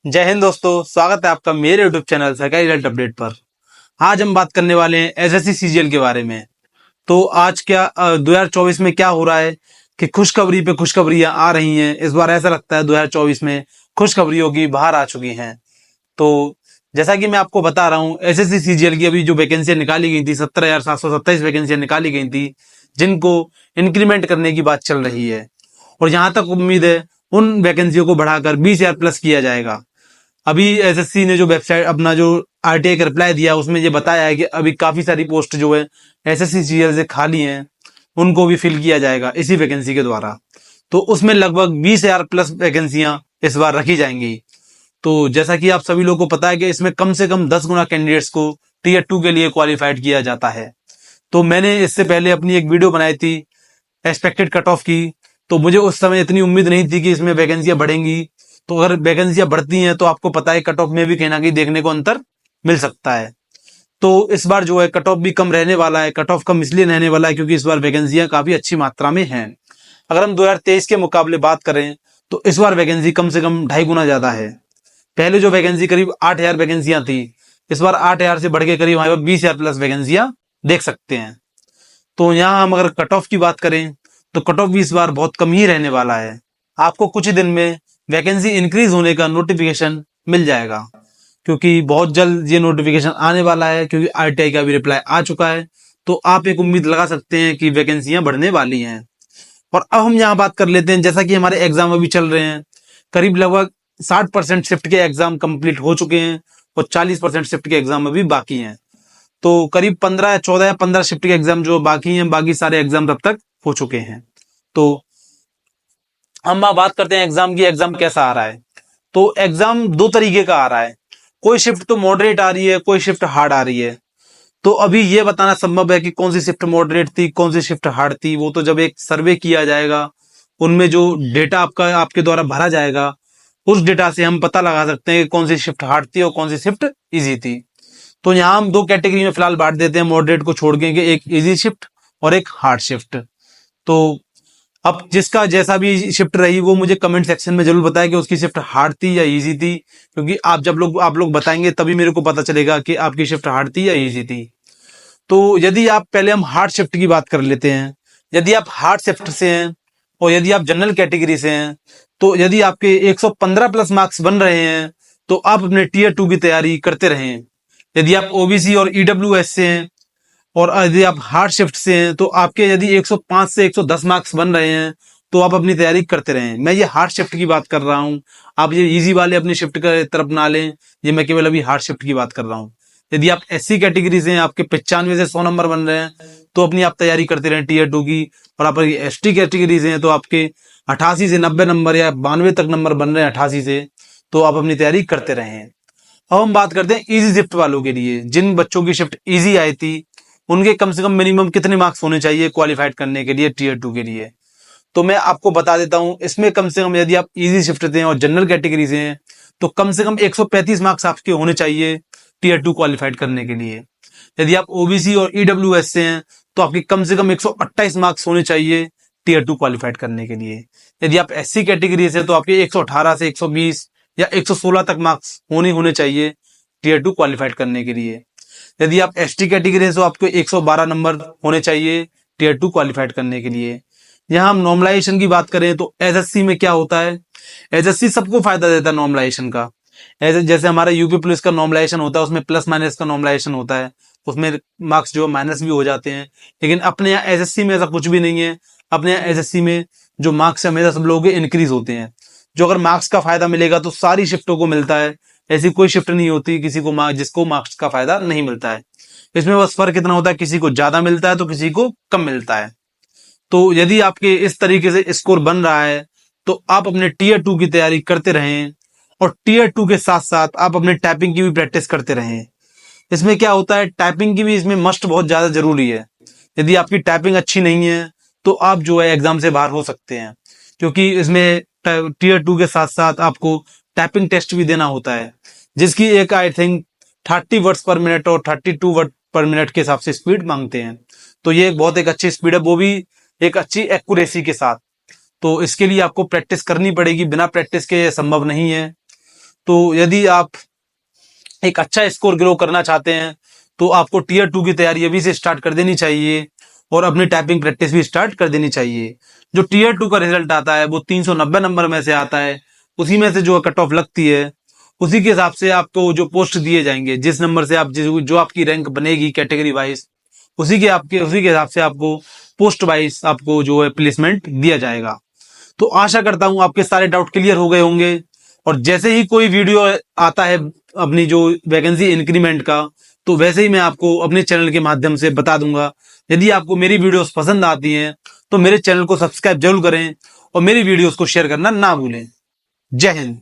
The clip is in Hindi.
जय हिंद दोस्तों, स्वागत है आपका मेरे यूट्यूब चैनल सरकारी रिजल्ट अपडेट पर। आज हम बात करने वाले हैं एसएससी सीजीएल के बारे में। तो आज 2024 में क्या हो रहा है कि खुशखबरी पे खुशखबरियां आ रही हैं। इस बार ऐसा लगता है 2024 में खुशखबरियों की बाहर आ चुकी हैं। तो जैसा कि मैं आपको बता रहा हूँ, एसएससी सीजीएल की अभी जो वैकेंसियां निकाली गई थी, 17,727 वैकेंसियां निकाली गई थी, जिनको इंक्रीमेंट करने की बात चल रही है। और जहां तक उम्मीद है, उन वैकेंसियों को बढ़ाकर 20,000 प्लस किया जाएगा। अभी एसएससी ने जो वेबसाइट अपना जो आरटीआई का रिप्लाई दिया, उसमें ये बताया है कि अभी काफी सारी पोस्ट जो है एसएससी सीजीएल से खाली हैं, उनको भी फिल किया जाएगा इसी वैकेंसी के द्वारा। तो उसमें लगभग 20,000 प्लस वैकेंसियां इस बार रखी जाएंगी। तो जैसा कि आप सभी लोगों को पता है कि इसमें कम से कम 10 गुना कैंडिडेट्स को टीयर 2 के लिए क्वालिफाइड किया जाता है। तो मैंने इससे पहले अपनी एक वीडियो बनाई थी एक्सपेक्टेड कट ऑफ की। तो मुझे उस समय इतनी उम्मीद नहीं थी कि इसमें वैकेंसियां बढ़ेंगी। तो अगर वैकेंसियां बढ़ती हैं तो आपको पता है कट ऑफ में भी कहीं ना कहीं देखने को अंतर मिल सकता है। तो इस बार जो है कट ऑफ भी कम रहने वाला है। कट ऑफ कम इसलिए रहने वाला है क्योंकि इस बार वैकेंसियां काफी अच्छी मात्रा में हैं। अगर हम 2023 के मुकाबले बात करें तो इस बार वैकेंसी कम से कम 2.5 गुना ज्यादा है। पहले जो वैकेंसी करीब 8,000 वैकेंसियां थी, इस बार 8,000 से बढ़ के करीब हमारे पास 20,000 प्लस वैकेंसियां देख सकते हैं। तो यहाँ हम अगर कट ऑफ की बात करें तो कट ऑफ भी इस बार बहुत कम ही रहने वाला है। आपको कुछ ही दिन में वैकेंसी इंक्रीज होने का नोटिफिकेशन मिल जाएगा, क्योंकि बहुत जल्द ये नोटिफिकेशन आने वाला है, क्योंकि आरटीआई का भी रिप्लाई आ चुका है। तो आप एक उम्मीद लगा सकते हैं कि वैकेंसियां बढ़ने वाली हैं। और अब हम यहाँ बात कर लेते हैं, जैसा कि हमारे एग्जाम अभी चल रहे हैं, करीब लगभग 60% शिफ्ट के एग्जाम कंप्लीट हो चुके हैं और 40% शिफ्ट के एग्जाम अभी बाकी हैं। तो करीब 15 14 या 15 शिफ्ट के एग्जाम जो बाकी हैं, बाकी सारे एग्जाम तब तक हो चुके हैं। तो हम बात करते हैं एग्जाम की। एग्जाम कैसा आ रहा है? तो एग्जाम दो तरीके का आ रहा है। कोई शिफ्ट तो मॉडरेट आ रही है, कोई शिफ्ट हार्ड आ रही है। तो अभी ये बताना संभव है कि कौन सी शिफ्ट मॉडरेट थी, कौन सी शिफ्ट हार्ड थी। वो तो जब एक सर्वे किया जाएगा, उनमें जो डेटा आपके द्वारा भरा जाएगा, उस डेटा से हम पता लगा सकते हैं कि कौन सी शिफ्ट हार्ड थी और कौन सी शिफ्ट इजी थी। तो यहाँ हम दो कैटेगरी में फिलहाल बांट देते हैं मॉडरेट को छोड़ के, कि एक इजी शिफ्ट और एक हार्ड शिफ्ट। तो अब जिसका जैसा भी शिफ्ट रही, वो मुझे कमेंट सेक्शन में जरूर बताएं कि उसकी शिफ्ट हार्ड थी या इजी थी, क्योंकि आप लोग बताएंगे तभी मेरे को पता चलेगा कि आपकी शिफ्ट हार्ड थी या इजी थी। तो यदि आप पहले हम हार्ड शिफ्ट की बात कर लेते हैं। यदि आप हार्ड शिफ्ट से हैं और यदि आप जनरल कैटेगरी से हैं, तो यदि आपके 115 प्लस मार्क्स बन रहे हैं तो आप अपने टीयर 2 की तैयारी करते रहें। यदि आप ओबीसी और ईडब्ल्यूएस से हैं और यदि आप हार्ड शिफ्ट से हैं, तो आपके यदि 105 से 110 मार्क्स बन रहे हैं तो आप अपनी तैयारी करते रहें। मैं ये हार्ड शिफ्ट की बात कर रहा हूं, आप ये इजी वाले अपनी शिफ्ट की तरफ ना लें। ये मैं केवल अभी हार्ड शिफ्ट की बात कर रहा हूं। यदि आप एससी कैटेगरी से हैं, आपके 95 से 100 नंबर बन रहे हैं, तो अपनी आप तैयारी करते रहें टीयर 2 की। और आप एसटी कैटेगरी से हैं तो आपके 88 से 90 नंबर या 92 तक नंबर बन रहे हैं 88 से, तो आप अपनी तैयारी करते रहें। अब हम बात करते हैं इजी शिफ्ट वालों के लिए। जिन बच्चों की शिफ्ट इजी आई थी, उनके कम से कम मिनिमम कितने मार्क्स होने चाहिए क्वालिफाइड करने के लिए टीयर 2 के लिए? तो मैं आपको बता देता हूं। इसमें कम से कम यदि आप इजी शिफ्ट से हैं और जनरल कैटेगरी से हैं, तो कम से कम 135 मार्क्स आपके होने चाहिए टीयर 2 क्वालिफाइड करने के लिए। यदि आप ओबीसी और ईडब्ल्यूएस से हैं, तो आपके कम से कम 128 मार्क्स होने चाहिए टीयर 2 क्वालिफाइड करने के लिए। यदि आप एससी कैटेगरी से, तो आपके 118 से 120 या 116 तक मार्क्स होने चाहिए टीयर 2 क्वालिफाइड करने के लिए। यदि आप एसटी कैटेगरी से, तो आपको 112 नंबर होने चाहिए टीयर 2 क्वालिफाइड करने के लिए। यहाँ हम नॉर्मलाइजेशन की बात करें तो एसएससी में क्या होता है, एसएससी सबको फायदा देता है नॉर्मलाइजेशन का। जैसे हमारा यूपी पुलिस का नॉर्मलाइजेशन होता है, उसमें प्लस माइनस का नॉर्मलाइजेशन होता है, उसमें मार्क्स जो माइनस भी हो जाते हैं। लेकिन अपने यहाँ एसएससी में ऐसा कुछ भी नहीं है। अपने यहाँ एसएससी में जो मार्क्स है हमेशा सब लोगों के इंक्रीज होते हैं। जो अगर मार्क्स का फायदा मिलेगा तो सारी शिफ्टों को मिलता है। ऐसी कोई शिफ्ट नहीं होती किसी को जिसको मार्क्स का फायदा नहीं मिलता है। इसमें बस फर्क इतना होता है, किसी को ज्यादा मिलता है तो किसी को कम मिलता है। तो यदि आपके इस तरीके से स्कोर बन रहा है, तो आप अपने टीयर 2 की तैयारी करते रहें और टीयर 2 के साथ साथ आप अपने टाइपिंग की भी प्रैक्टिस करते रहें। इसमें क्या होता है, टाइपिंग की भी इसमें मस्ट बहुत ज्यादा जरूरी है। यदि आपकी टाइपिंग अच्छी नहीं है तो आप जो है एग्जाम से बाहर हो सकते हैं, क्योंकि इसमें टीयर 2 के साथ साथ आपको टाइपिंग टेस्ट भी देना होता है, जिसकी एक आई थिंक 30 वर्ड्स पर मिनट और 32 वर्ड पर मिनट के हिसाब से स्पीड मांगते हैं। तो ये बहुत एक अच्छी स्पीड है, वो भी एक अच्छी एक्यूरेसी के साथ। तो इसके लिए आपको प्रैक्टिस करनी पड़ेगी, बिना प्रैक्टिस के संभव नहीं है। तो यदि आप एक अच्छा स्कोर ग्रो करना चाहते हैं तो आपको टीयर 2 की तैयारी अभी से स्टार्ट कर देनी चाहिए और अपनी टाइपिंग प्रैक्टिस भी स्टार्ट कर देनी चाहिए। जो टीयर 2 का रिजल्ट आता है वो 390 नंबर में से आता है, उसी में से जो कट ऑफ लगती है उसी के हिसाब से आपको जो पोस्ट दिए जाएंगे, जिस नंबर से आप जो आपकी रैंक बनेगी कैटेगरी वाइज, उसी के हिसाब से आपको पोस्ट वाइज आपको जो है प्लेसमेंट दिया जाएगा। तो आशा करता हूं आपके सारे डाउट क्लियर हो गए होंगे, और जैसे ही कोई वीडियो आता है अपनी जो वैकेंसी इंक्रीमेंट का, तो वैसे ही मैं आपको अपने चैनल के माध्यम से बता दूंगा। यदि आपको मेरी वीडियोस पसंद आती हैं तो मेरे चैनल को सब्सक्राइब जरूर करें और मेरी वीडियोस को शेयर करना ना भूलें। जय हिंद।